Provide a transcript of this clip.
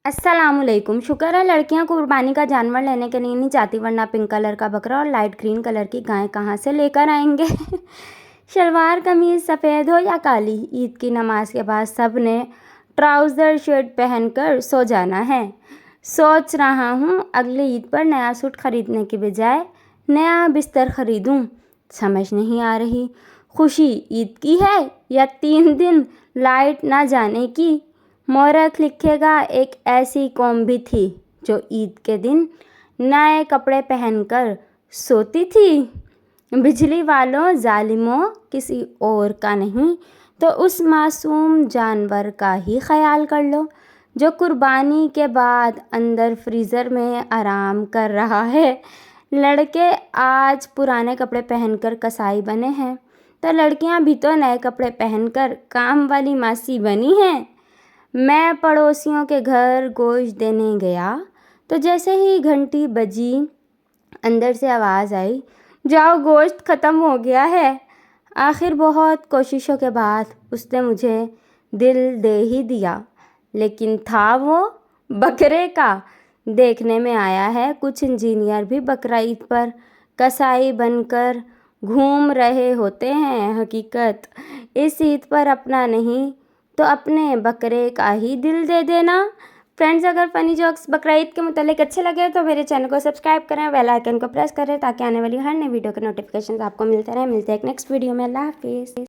अस्सलामुअलैकुम। शुक्र है लड़कियां कुर्बानी का जानवर लेने के लिए नहीं चाहती, वरना पिंक कलर का बकरा और लाइट ग्रीन कलर की गाय कहाँ से लेकर आएंगे। शलवार कमीज सफ़ेद हो या काली, ईद की नमाज के बाद सब ने ट्राउज़र शर्ट पहनकर सो जाना है। सोच रहा हूँ अगली ईद पर नया सूट खरीदने के बजाय नया बिस्तर खरीदूँ। समझ नहीं आ रही खुशी ईद की है या 3 दिन लाइट ना जाने की। मौरख लिखेगा एक ऐसी कौम भी थी जो ईद के दिन नए कपड़े पहनकर सोती थी। बिजली वालों जालिमों, किसी और का नहीं तो उस मासूम जानवर का ही ख्याल कर लो जो कुर्बानी के बाद अंदर फ्रीज़र में आराम कर रहा है। लड़के आज पुराने कपड़े पहनकर कसाई बने हैं तो लड़कियां भी तो नए कपड़े पहनकर काम वाली मासी बनी हैं। मैं पड़ोसियों के घर गोश्त देने गया तो जैसे ही घंटी बजी अंदर से आवाज़ आई, जाओ गोश्त ख़त्म हो गया है। आखिर बहुत कोशिशों के बाद उसने मुझे दिल दे ही दिया, लेकिन था वो बकरे का। देखने में आया है कुछ इंजीनियर भी बकरा ईद पर कसाई बनकर घूम रहे होते हैं। हकीकत इस ईद पर अपना नहीं तो अपने बकरे का ही दिल दे देना। फ्रेंड्स, अगर फ़नी जोक्स बकरा ईद के मुतालिक अच्छे लगे तो मेरे चैनल को सब्सक्राइब करें, बेल आइकन को प्रेस करें ताकि आने वाली हर नई वीडियो के नोटिफिकेशन आपको मिलते रहें। मिलते हैं एक नेक्स्ट वीडियो में। अल्लाह हाफिज़।